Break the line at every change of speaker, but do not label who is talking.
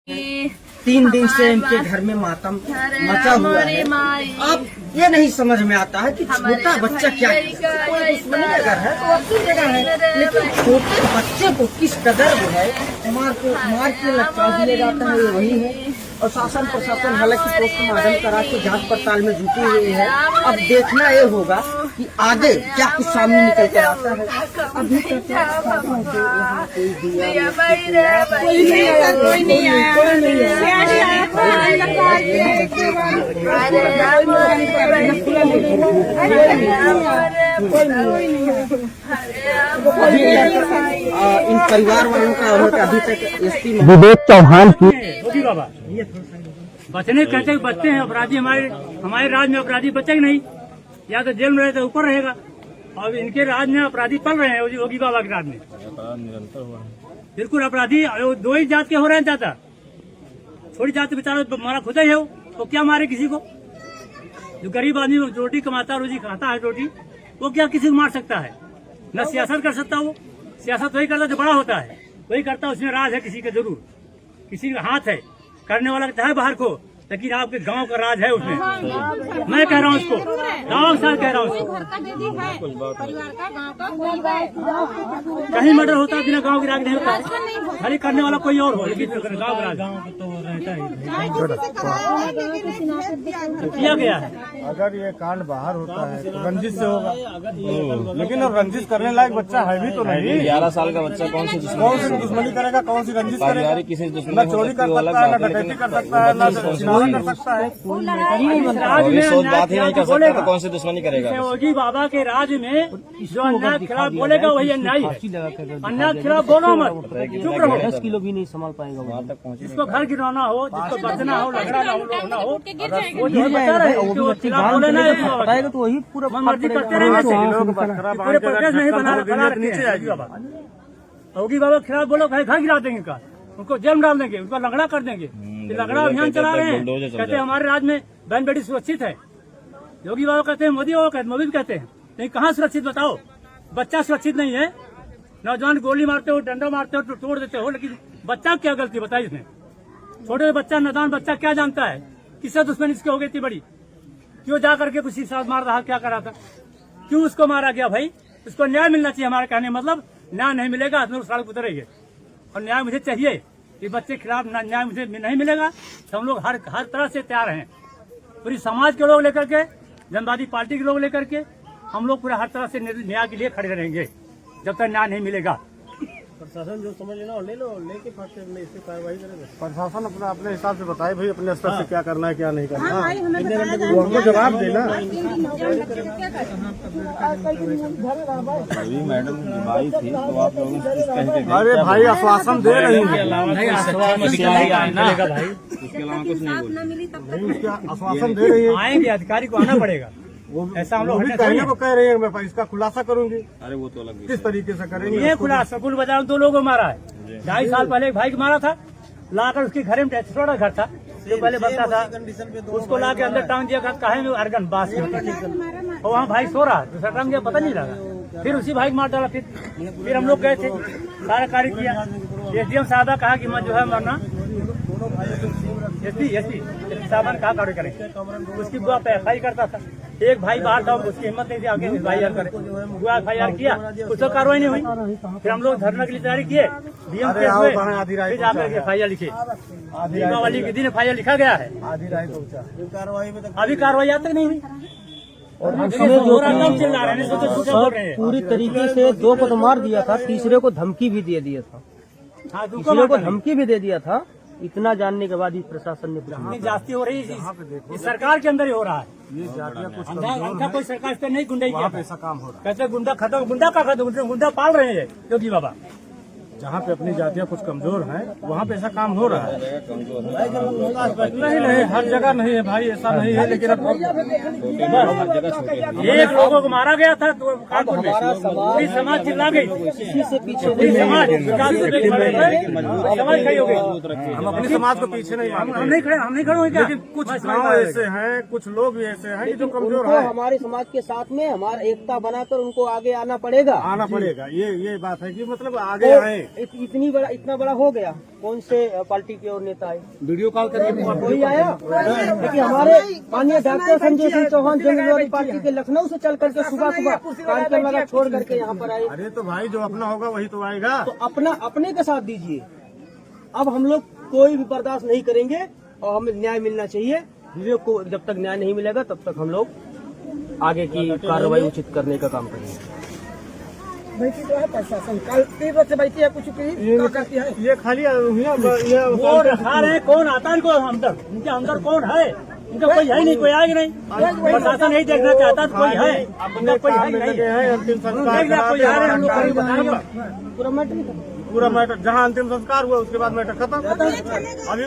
3 दिन से इनके घर में मातम मचा हुआ है। अब ये नहीं समझ में आता है कि छोटा बच्चा क्या कोई दुश्मनी का घर है तो अपनी जगह है, लेकिन छोटे बच्चे को किस कदर जो है मार के लटका दिया जाता है, ये वही है। और शासन प्रशासन हालांकि पोस्टमार्टम करा के जांच पड़ताल में जुटी हुई है। अब देखना ये होगा कि आगे क्या कुछ सामने निकल कर आता है। अभी तक कोई नहीं आया, कोई नहीं इन परिवार वालों का अभी तक एसपी विवेक चौहान की
बाबा बचने कहते बचते हैं अपराधी, हमारे राज्य में अपराधी बचेगा नहीं, या तो जेल में रहे तो ऊपर रहेगा। और इनके राज्य में अपराधी पल रहे हैं, योगी बाबा के राज्य में निरंतर हुआ है। बिल्कुल अपराधी 2 ही जात के हो रहे हैं ज्यादा, थोड़ी जात बेचारा मारा खुदा ही है वो, तो क्या मारे किसी को? जो गरीब आदमी रोटी कमाता रोजी खाता है रोटी, वो क्या किसी को मार सकता है? न सियासत कर सकता, वो सियासत वही करता जो बड़ा होता है, वही करता। उसमें राज है किसी का, जरूर किसी का हाथ है, करने वाला चाहे बाहर को, लेकिन आपके गांव का राज है उसमें। मैं कह रहा हूँ उसको, गाँव साल कह रहा हूँ उसको। कहीं मर्डर होता है बिना गांव के राज नहीं होता, खाली करने वाला कोई और हो, लेकिन गांव का राज तो रहता ही किया गया है।
अगर ये कांड बाहर होता है तो रंजिश से होगा, लेकिन अब रंजिश करने लायक बच्चा है भी तो नहीं।
11 साल का बच्चा कौन सी
दुश्मनी करेगा, कौन सी रंजिश करेगा?
किसी
न चोरी कर सकता है, न डकैती कर सकता है, न सिनारा कर सकता है।
सोच बात ही नहीं कर सकता तो कौन सी दुश्मनी करेगा?
योगी बाबा के राज्य में जो अन्याय के खिलाफ बोलेगा वही अन्याय है। अन्याय के खिलाफ बोलो मत, चुप रहो।
10 किलो भी नहीं संभाल पाएगा वहाँ तक।
जिसको घर गिराना हो, जिसको बचना हो, लगना हो, वो जो बता रहे हैं तो
वही पूरा
मर्जी करते रहेंगे। पूरे प्रदेश नहीं बना योगी बाबा के खिलाफ बोलो, घर गिरा देंगे का, उनको जेल में डाल देंगे, उनको लंगड़ा कर देंगे। लंगड़ा अभियान चला रहे हैं, कहते हैं हमारे राज्य में बहन बेटी सुरक्षित है। योगी बाबा कहते हैं, मोदी बाबा कहते हैं, मोदी भी कहते हैं, नहीं कहाँ सुरक्षित बताओ? बच्चा सुरक्षित नहीं है। नौजवान गोली मारते हो, डंडा मारते हो, तो तोड़ देते हो, लेकिन बच्चा क्या गलती बताई इसने? छोटे बच्चा, नादान बच्चा क्या जानता है किससे दुश्मनी इसकी हो गई थी बड़ी? क्यों जा करके किसी के साथ मार रहा, क्या करा था, क्यों उसको मारा गया? भाई उसको न्याय मिलना चाहिए। हमारे कहने मतलब न्याय नहीं मिलेगा हम लोग सड़क उतरेंगे, और न्याय मुझे चाहिए। कि बच्चे के खिलाफ न्याय मुझे नहीं मिलेगा तो हम लोग हर तरह से तैयार हैं। पूरी समाज के लोग लेकर के, जनवादी पार्टी के लोग लेकर के हम लोग पूरा हर तरह से न्याय के लिए खड़े रहेंगे जब तक न्याय नहीं मिलेगा।
प्रशासन जो समझ लेना ले लो, लेके इससे कार्रवाई करेगा। प्रशासन अपने हिसाब से बताए भाई, अपने स्तर से क्या करना है क्या नहीं करना, वो हमको जवाब देना।
अभी मैडम आई थी तो आप लोग
अरे भाई आश्वासन दे रही है,
उसके अलावा कुछ नहीं
आश्वासन दे रही है।
आएंगे, अधिकारी को आना पड़ेगा। ऐसा हम लोग
कहने को कह रही है, मैं इसका खुलासा करूंगी।
अरे वो तो अलग
किस तरीके से करेंगे?
ये खुलासा कुल बाजार में 2 लोगों को मारा है। 2.5 साल पहले एक भाई को मारा था, लाकर उसके घर में छोटा घर था जो पहले बनता था, उसको ला के अंदर टांग दिया, कहे में अर्गन बास और वहाँ भाई सो रहा, दूसरा टांग दिया, पता नहीं लगा। फिर उसी भाई को मार डाला। फिर हम लोग गए थे, सारा कार्य किया। SDM साहब कहा कि मैं जो है मरना, एसपी साहब ने कहा कार्य करें, उसकी बुआ पे FI करता था। एक भाई बाहर था, उसकी हिम्मत नहीं थी आगे FIR करे, बुआ FIR किया, कुछ तो कार्रवाई नहीं हुई। फिर हम लोग धरना के लिए तैयारी किए, DM के हुए, फिर जाकर FIR लिखे। दीपावली के दिन FIR लिखा गया है, अभी कार्रवाई आज तक नहीं हुई।
और पूरी तरीके से 2 को तो मार दिया था, तीसरे को धमकी भी दे दिया था, तीसरे को धमकी भी दे दिया था। इतना जानने के बाद इस प्रशासन ने
जास्ती हो रही है, इस सरकार के अंदर ही हो रहा है।
ये जातियाँ कुछ
अंधा कोई सरकार इस पर नहीं गुंडा किया,
ऐसा काम हो रहा है।
कैसे गुंडा खत्म, गुंडा का खत्म, गुंडा पाल रहे हैं योगी बाबा।
जहाँ पे अपनी जातियाँ कुछ कमजोर हैं वहाँ पे ऐसा काम हो रहा है। नहीं हर जगह नहीं है भाई, ऐसा नहीं है, लेकिन अब
एक लोगों को मारा गया था तो कानपुर में पूरी समाज चिल्ला गई,
इसी से पीछे
पूरी समाज समाज खड़ी हो गई।
हम अपने समाज को पीछे नहीं मानते,
हम नहीं खड़े होंगे।
लेकिन कुछ गाँव ऐसे हैं, कुछ लोग भी ऐसे हैं जो कमजोर हैं।
हमारे समाज के साथ में हमारा एकता बनाकर उनको आगे आना पड़ेगा,
ये बात है कि मतलब आगे आए।
इतना बड़ा हो गया, कौन से पार्टी के और नेता आए?
वीडियो कॉल करके
कोई आया? लेकिन हमारे माननीय डॉक्टर संजय सिंह चौहान जनविरोधी पार्टी के लखनऊ से चल करके सुबह कार्यक्रम लगा छोड़ करके यहाँ पर आए।
अरे तो भाई जो अपना होगा वही तो आएगा।
तो अपने का साथ दीजिए। अब हम लोग कोई भी बर्दाश्त नहीं करेंगे और हमें न्याय मिलना चाहिए। विवेक को जब तक न्याय नहीं मिलेगा तब तक हम लोग आगे की कार्रवाई उचित करने का काम करेंगे। बैठी तो है प्रशासन, कल 3 बजे से बैठी है, कुछ करती है।
ये खाली
वो रखा रहे, कौन आता है इनको अंदर? इनके अंदर कौन है? इनका कोई है नहीं, कोई आएगा नहीं। प्रशासन नहीं देखना चाहता तो कोई है, इनका कोई है नहीं।
अंतिम संस्कार
कोई आ रहे हम लोग बताएंगे
पूरा मैटर जहाँ अंतिम संस्कार हुआ उसके बाद मैटर खत्म। अभी